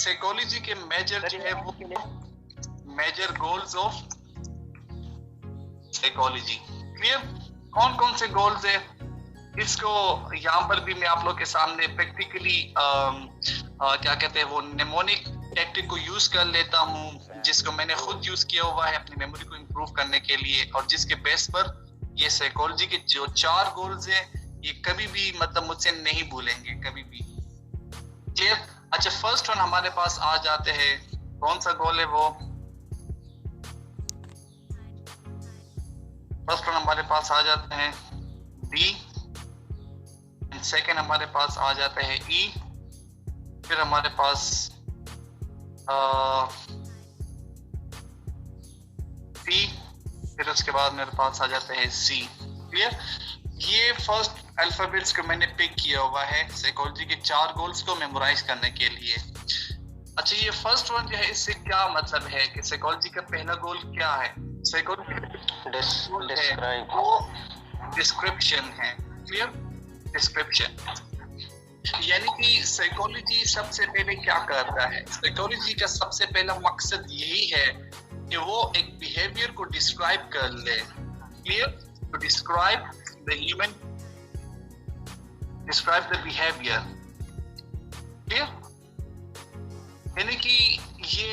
Psychology के major जो है वो major goals of psychology. Clear? कौन कौन से गोल्स है इसको यहाँ पर भी मैं आप लोग के सामने प्रैक्टिकली क्या कहते हैं वो नेमोनिक टेक्निक को यूज कर लेता हूँ, जिसको मैंने खुद यूज किया हुआ है अपनी मेमोरी को इम्प्रूव करने के लिए, और जिसके बेस पर ये साइकोलॉजी के जो 4 गोल्स हैं ये कभी भी मतलब मुझसे नहीं भूलेंगे कभी भी। अच्छा, फर्स्ट वन हमारे पास आ जाते हैं, कौन सा गोल है वो? फर्स्ट वन हमारे पास आ जाते हैं डी, सेकेंड हमारे पास आ जाते हैं ई, फिर हमारे पास सी, फिर उसके बाद मेरे पास आ जाते हैं सी। क्लियर? ये फर्स्ट अल्फाबेट्स को मैंने पिक किया हुआ है साइकोलॉजी के 4 गोल्स को मेमोराइज करने के लिए। अच्छा, ये फर्स्ट वन जो है इससे क्या मतलब है कि साइकोलॉजी का पहला गोल क्या है? साइकोलॉजी डिस्क्रिप्शन है। क्लियर? डिस्क्रिप्शन, यानी कि साइकोलॉजी सबसे पहले क्या करता है? साइकोलॉजी का सबसे पहला मकसद यही है कि वो एक बिहेवियर को डिस्क्राइब कर ले। Clear? To describe the human, describe the behaviour. Clear? यानी कि ये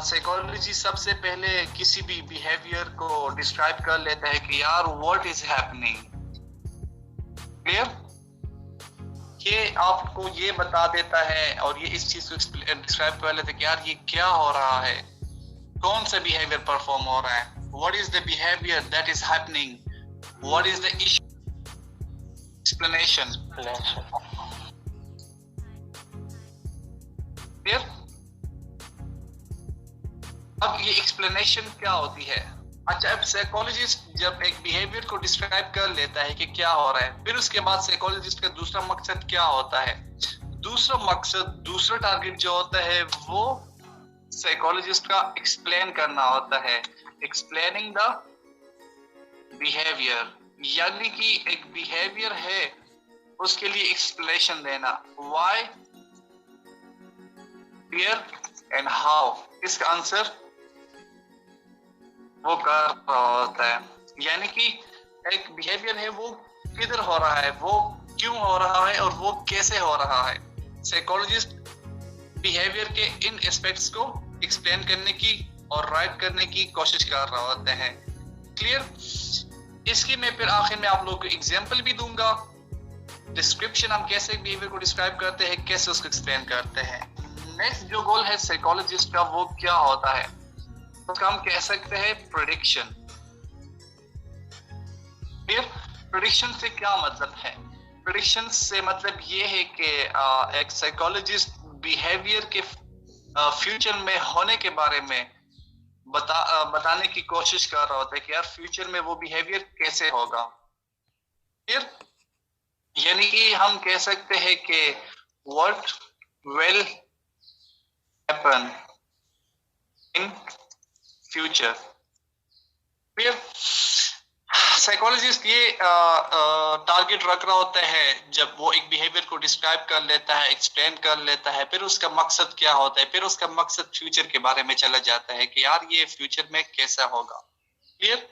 साइकोलॉजी सबसे पहले किसी भी बिहेवियर को डिस्क्राइब कर लेता है कि यार व्हाट इज हैपनिंग। क्लियर? ये आपको ये बता देता है और ये इस चीज को डिस्क्राइब कर लेता है कि यार ये क्या हो रहा है, कौन सा बिहेवियर परफॉर्म हो रहा है, what is the behaviour that is happening, what is the issue, explanation. Clear? अब ये एक्सप्लेनेशन क्या होती है? अच्छा, अब साइकोलॉजिस्ट जब एक बिहेवियर को डिस्क्राइब कर लेता है कि क्या हो रहा है, फिर उसके बाद साइकोलॉजिस्ट का दूसरा मकसद क्या होता है? दूसरा मकसद, दूसरा टारगेट जो होता है वो साइकोलॉजिस्ट का एक्सप्लेन करना होता है, एक्सप्लेनिंग द बिहेवियर। यानी कि एक बिहेवियर है उसके लिए एक्सप्लेनेशन देना, व्हाई, वेयर एंड हाउ। इसका आंसर वो कर रहा होता है। यानी कि एक बिहेवियर है वो किधर हो रहा है, वो क्यों हो रहा है और वो कैसे हो रहा है। साइकोलॉजिस्ट बिहेवियर के इन एस्पेक्ट्स को एक्सप्लेन करने की और राइट करने की कोशिश कर रहा होता है। क्लियर? इसकी मैं फिर आखिर में आप लोगों को एग्जांपल भी दूंगा। डिस्क्रिप्शन, हम कैसे बिहेवियर को डिस्क्राइब करते हैं, कैसे उसको एक्सप्लेन करते हैं। नेक्स्ट जो गोल है साइकोलॉजिस्ट का वो क्या होता है? तो हम कह सकते हैं प्रेडिक्शन। प्रेडिक्शन से क्या मतलब है? प्रेडिक्शन से मतलब ये है कि एक साइकोलॉजिस्ट बिहेवियर के फ्यूचर में होने के बारे में बताने की कोशिश कर रहा होता है कि यार फ्यूचर में वो बिहेवियर कैसे होगा। फिर यानी कि हम कह सकते हैं कि what will happen in future. फिर साइकोलॉजिस्ट ये टारगेट रख रहा होता है जब वो एक बिहेवियर को डिस्क्राइब कर लेता है, एक्सप्लेन कर लेता है, फिर उसका मकसद क्या होता है, फिर उसका मकसद फ्यूचर के बारे में चला जाता है कि यार ये फ्यूचर में कैसा होगा। क्लियर?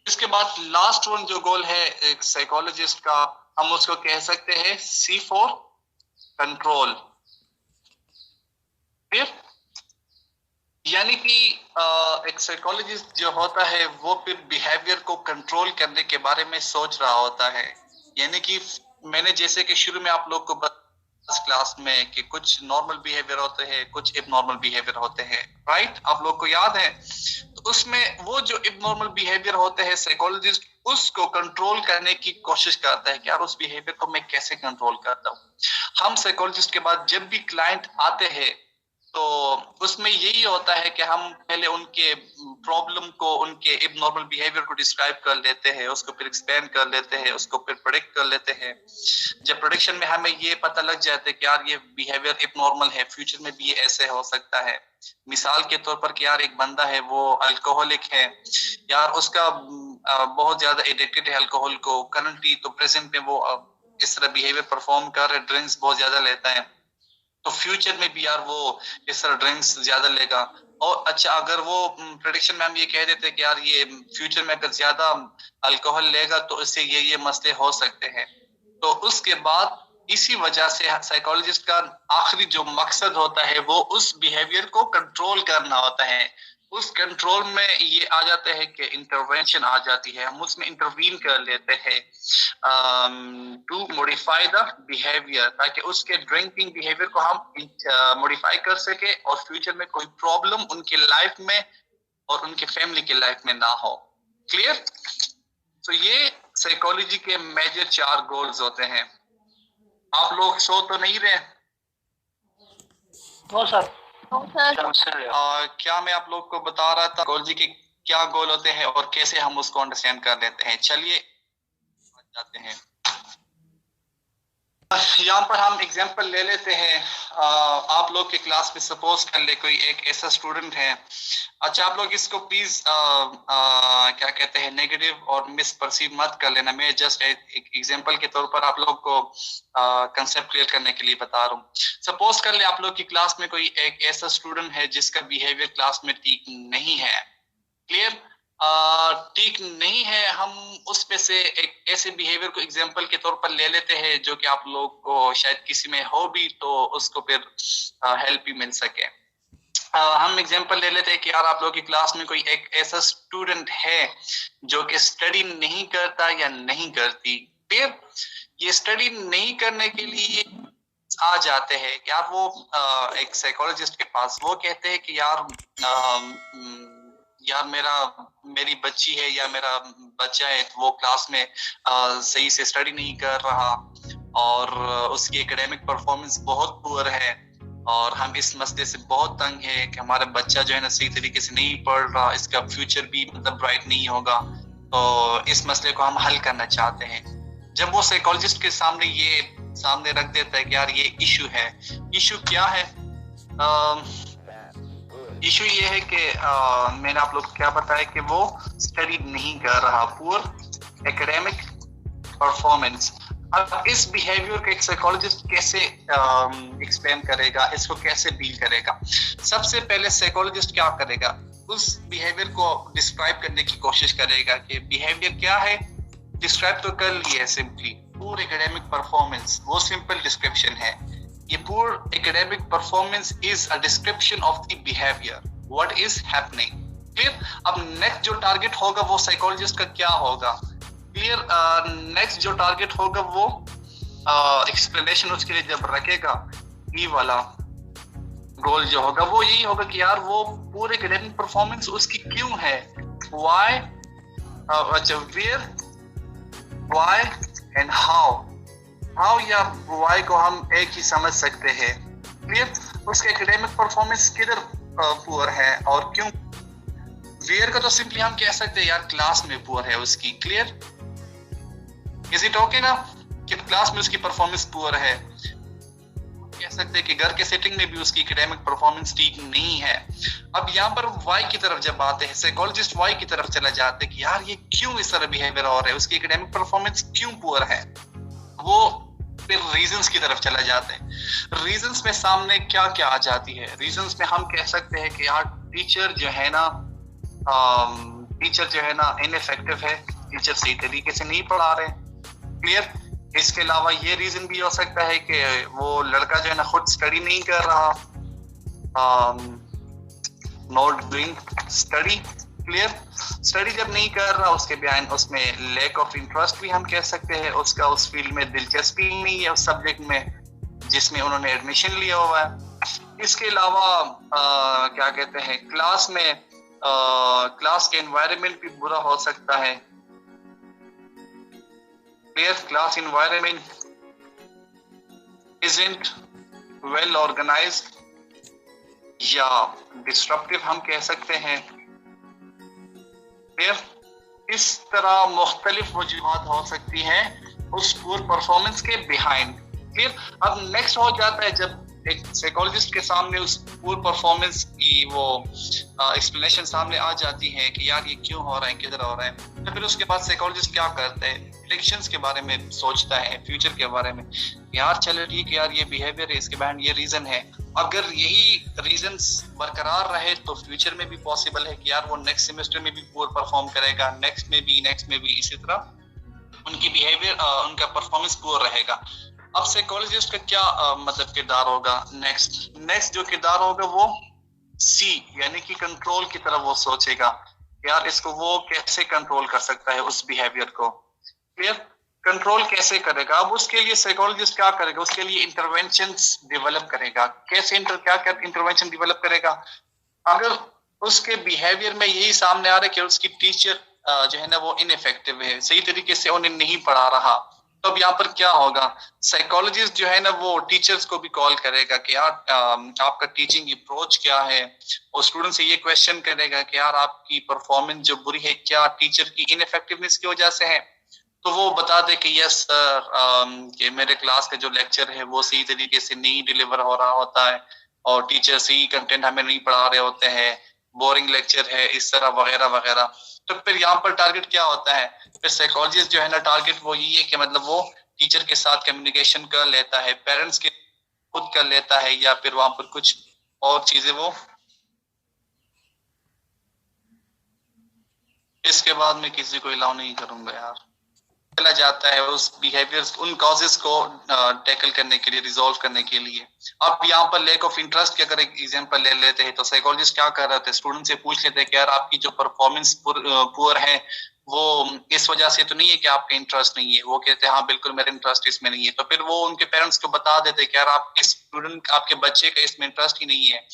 इसके बाद लास्ट वन जो गोल है एक साइकोलॉजिस्ट का, हम उसको कह सकते हैं C फॉर कंट्रोल। क्लियर? यानी कि एक साइकोलॉजिस्ट जो होता है वो फिर बिहेवियर को कंट्रोल करने के बारे में सोच रहा होता है। यानी कि मैंने जैसे कि शुरू में आप लोग को क्लास में कि कुछ नॉर्मल बिहेवियर होते हैं, कुछ इबनॉर्मल बिहेवियर होते हैं, राइट? आप लोग को याद है? तो उसमें वो जो इबनॉर्मल बिहेवियर होते हैं साइकोलॉजिस्ट उसको कंट्रोल करने की कोशिश करता है कि यार उस बिहेवियर को मैं कैसे कंट्रोल करता हूँ। हम साइकोलॉजिस्ट के बाद जब भी क्लाइंट आते हैं तो उसमें यही होता है कि हम पहले उनके प्रॉब्लम को, उनके इबनॉर्मल बिहेवियर को डिस्क्राइब कर लेते हैं, उसको फिर एक्सप्लेन कर लेते हैं, उसको फिर प्रेडिक्ट कर लेते हैं। जब प्रेडिक्शन में हमें ये पता लग जाता है कि यार ये बिहेवियर इबनॉर्मल है, फ्यूचर में भी ये ऐसे हो सकता है। मिसाल के तौर पर कि यार एक बंदा है वो अल्कोहलिक है, यार उसका बहुत ज्यादा एडिक्टेड है अल्कोहल को, करंटली तो प्रेजेंट में वो इस तरह बिहेवियर परफॉर्म कर रहे, ड्रिंक्स बहुत ज्यादा लेता है। तो फ्यूचर में भी यार वो इस तरह ड्रिंक्स ज्यादा लेगा। और अच्छा, अगर वो प्रेडिक्शन में हम ये कह देते कि यार ये फ्यूचर में अगर ज्यादा अल्कोहल लेगा तो इससे ये मसले हो सकते हैं, तो उसके बाद इसी वजह से साइकोलॉजिस्ट का आखिरी जो मकसद होता है वो उस बिहेवियर को कंट्रोल करना होता है। उस कंट्रोल में ये आ जाता है कि इंटरवेंशन आ जाती है, हम उसमें इंटरवीन कर लेते हैं टू मॉडिफाई द बिहेवियर, ताकि उसके ड्रिंकिंग बिहेवियर को हम मॉडिफाई कर सके और फ्यूचर में कोई प्रॉब्लम उनके लाइफ में और उनके फैमिली के लाइफ में ना हो। क्लियर? तो ये साइकोलॉजी के मेजर 4 गोल्स होते हैं। आप लोग सो तो नहीं रहे? No sir. क्या मैं आप लोग को बता रहा था साइकोलॉजी के क्या गोल होते हैं और कैसे हम उसको अंडरस्टैंड कर लेते हैं। चलिए जाते हैं। यहाँ पर हम एग्जांपल ले लेते हैं। आप लोग के क्लास में सपोज कर ले कोई एक ऐसा स्टूडेंट है। अच्छा, आप लोग इसको प्लीज क्या कहते हैं नेगेटिव और मिसपर्सीव मत कर लेना। मैं जस्ट एक एग्जांपल के तौर पर आप लोग को कंसेप्ट क्लियर करने के लिए बता रहा हूँ। सपोज कर ले आप लोग की क्लास में कोई एक ऐसा स्टूडेंट है जिसका बिहेवियर क्लास में ठीक नहीं है। क्लियर? ठीक नहीं है, हम उस पे से एक ऐसे बिहेवियर को एग्जांपल के तौर पर ले लेते हैं जो कि आप लोग को शायद किसी में हो भी, तो उसको फिर हेल्प भी मिल सके। हम एग्जांपल ले लेते हैं कि यार आप लोग की क्लास में कोई एक ऐसा स्टूडेंट है जो कि स्टडी नहीं करता या नहीं करती। फिर ये स्टडी नहीं करने के लिए आ जाते हैं यार वो एक साइकोलॉजिस्ट के पास। वो कहते हैं कि यार मेरी बच्ची है या मेरा बच्चा है, वो क्लास में सही से स्टडी नहीं कर रहा और उसकी एकेडमिक परफॉर्मेंस बहुत पुअर है और हम इस मसले से बहुत तंग है कि हमारा बच्चा जो है ना सही तरीके से नहीं पढ़ रहा, इसका फ्यूचर भी मतलब ब्राइट नहीं होगा। तो इस मसले को हम हल करना चाहते हैं। जब वो साइकोलॉजिस्ट के सामने रख देता है कि यार ये इशू है। इशू क्या है? इशू ये है कि मैंने आप लोग को क्या बताया कि वो स्टडी नहीं कर रहा, पुअर एकेडमिक परफॉर्मेंस। अब इस बिहेवियर को एक साइकोलॉजिस्ट कैसे एक्सप्लेन करेगा, इसको कैसे डील करेगा? सबसे पहले साइकोलॉजिस्ट क्या करेगा, उस बिहेवियर को डिस्क्राइब करने की कोशिश करेगा कि बिहेवियर क्या है। डिस्क्राइब तो कर लिया है सिंपली, पुअर एकेडमिक परफॉर्मेंस, वो सिंपल डिस्क्रिप्शन है। ये poor academic performance is a description of the behaviour, what is happening. Clear? अब नेक्स्ट जो टारगेट होगा वो साइकोलॉजिस्ट का क्या होगा? क्लियर? नेक्स्ट जो टारगेट होगा वो एक्सप्लेनेशन उसके लिए जब रखेगा, ये वाला गोल जो होगा वो यही होगा कि यार वो पूरे एकेडमिक परफॉर्मेंस उसकी क्यों है, why, where, why and how या व्हाई को हम एक ही समझ सकते हैं। क्लियर? उसके एकेडमिक परफॉर्मेंस किधर पुअर है और क्यों। वेयर का तो सिंपली हम कह सकते हैं यार क्लास में पुअर है उसकी। क्लियर? इज इट ओके ना कि क्लास में उसकी परफॉर्मेंस पुअर है। कह सकते हैं कि घर के सेटिंग में भी उसकी एकेडमिक परफॉर्मेंस ठीक नहीं है। अब यहाँ पर वाई की तरफ जब आते हैं, साइकोलॉजिस्ट वाई की तरफ चला जाते हैं कि यार ये क्यों इस तरह बिहेवियर हो रहा है, उसकी एकेडमिक परफॉर्मेंस क्यों पुअर है। वो फिर रीजंस की तरफ चला जाते हैं। रीजंस में सामने क्या क्या आ जाती है? रीजंस में हम कह सकते हैं कि यार टीचर जो है ना इनइफेक्टिव है, टीचर सही तरीके से नहीं पढ़ा रहे। क्लियर? इसके अलावा ये रीजन भी हो सकता है कि वो लड़का जो है ना खुद स्टडी नहीं कर रहा, not doing study. Clear? Study जब नहीं कर रहा उसके बयान उसमें लैक ऑफ इंटरेस्ट भी हम कह सकते हैं, उसका उस फील्ड में दिलचस्पी नहीं है, उस सब्जेक्ट में जिसमें उन्होंने एडमिशन लिया हुआ है। इसके अलावा क्या कहते हैं, क्लास में क्लास के एनवायरनमेंट भी बुरा हो सकता है। Class environment isn't well organized या disruptive हम कह सकते हैं। इस तरह मुख्तलिफ वजूहात हो सकती हैं उस पूर परफॉर्मेंस के बिहाइंड। क्लियर? अब नेक्स्ट हो जाता है जब एक साइकोलॉजिस्ट के सामने उस पूरी परफॉर्मेंस की वो एक्सप्लेनेशन सामने आ जाती है कि यार ये क्यों हो रहा है, किधर हो रहा है, तो फिर उसके बाद साइकोलॉजिस्ट क्या करता है, प्रेडिक्शंस के बारे में सोचता है, फ्यूचर के बारे में। यार चलो ठीक है यार, ये बिहेवियर है, इसके बाद ये रीजन है, अगर यही रीजंस बरकरार रहे तो फ्यूचर में भी पॉसिबल है कि यार वो नेक्स्ट सेमेस्टर में भी पूरा परफॉर्म करेगा, नेक्स्ट में भी इसी तरह उनकी बिहेवियर उनका परफॉर्मेंस पूरा रहेगा। अब साइकोलॉजिस्ट का क्या मतलब किरदार होगा, नेक्स्ट जो किरदार होगा वो सी यानी कि कंट्रोल की तरफ वो सोचेगा, यार इसको वो कैसे कंट्रोल कर सकता है उस बिहेवियर को। क्लियर? कंट्रोल कैसे करेगा? अब उसके लिए साइकोलॉजिस्ट क्या करेगा, उसके लिए इंटरवेंशंस डेवलप करेगा। कैसे क्या इंटरवेंशन डेवलप करेगा? अगर उसके बिहेवियर में यही सामने आ रहा है कि उसकी टीचर जो है ना वो इनइफेक्टिव है, सही तरीके से उन्हें नहीं पढ़ा रहा, तो अब यहाँ पर क्या होगा, साइकोलॉजिस्ट जो है ना वो टीचर्स को भी कॉल करेगा कि यार आपका टीचिंग अप्रोच क्या है, और स्टूडेंट से ये क्वेश्चन करेगा कि यार आपकी परफॉर्मेंस जो बुरी है क्या टीचर की इनइफेक्टिवनेस की वजह से है। तो वो बता दे कि यस सर, कि मेरे क्लास का जो लेक्चर है वो सही तरीके से नहीं डिलीवर हो रहा होता है, और टीचर सही कंटेंट हमें नहीं पढ़ा रहे होते हैं, बोरिंग लेक्चर है, इस तरह वगैरह वगैरह। तो फिर यहाँ पर टारगेट क्या होता है, फिर साइकोलॉजिस्ट जो है ना टारगेट वो यही है कि मतलब वो टीचर के साथ कम्युनिकेशन कर लेता है, पेरेंट्स के खुद कर लेता है, या फिर वहां पर कुछ और चीजें वो इसके बाद में किसी को अलाउ नहीं करूंगा यार, चला जाता है उस बिहेवियर्स उन कॉजेस को टैकल करने के लिए, रिजॉल्व करने के लिए। अब यहाँ पर लैक ऑफ इंटरेस्ट की अगर एक एग्जांपल ले लेते हैं तो साइकोलॉजिस्ट क्या कर रहे थे, स्टूडेंट से पूछ लेते हैं कि यार आपकी जो परफॉर्मेंस पुअर है वो इस वजह से तो नहीं है कि आपका इंटरेस्ट नहीं है, वो कहते हैं हाँ बिल्कुल मेरा इंटरेस्ट इसमें नहीं है, तो फिर वो उनके पेरेंट्स को बता देते कि यार आपके स्टूडेंट आपके बच्चे का इसमें इंटरेस्ट ही नहीं है,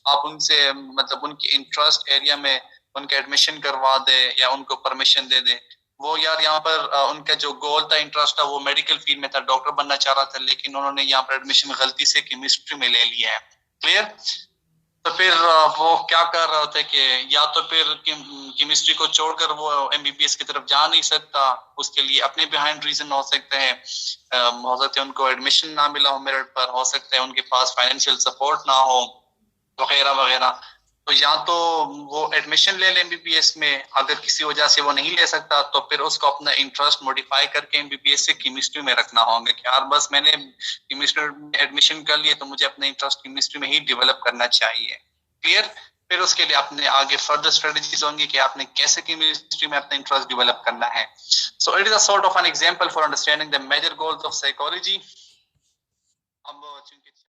आप उनसे मतलब उनके इंटरेस्ट एरिया में उनका एडमिशन करवा दे या उनको परमिशन दे दे। वो यार यहाँ पर उनका जो गोल था, इंटरेस्ट था, वो मेडिकल फील्ड में था, डॉक्टर बनना चाह रहा था, लेकिन उन्होंने यहाँ पर एडमिशन गलती से केमिस्ट्री में ले लिया है। क्लियर? तो फिर वो क्या कर रहा होता है कि या तो फिर केमिस्ट्री को छोड़कर वो एमबीबीएस की तरफ जा नहीं सकता, उसके लिए अपने बिहाइंड रीजन हो सकते हैं, हो सकते हैं उनको एडमिशन ना मिला हो मेरिट पर, हो सकता है उनके पास फाइनेंशियल सपोर्ट ना हो वगैरह वगैरह। तो या तो वो एडमिशन ले ले एमबीबीएस में, अगर किसी वजह से वो नहीं ले सकता तो फिर उसको अपना इंटरेस्ट मॉडिफाई करके एमबीबीएस से केमिस्ट्री में रखना होगा कि यार बस मैंने केमिस्ट्री में एडमिशन कर लिया तो मुझे अपना इंटरेस्ट केमिस्ट्री में ही डेवलप करना चाहिए। क्लियर? फिर उसके लिए अपने आगे फर्दर स्ट्रेटजीज होंगी कि आपने कैसे केमिस्ट्री में अपना इंटरेस्ट डेवलप करना है। So it is a sort of an example for understanding the major goals of psychology.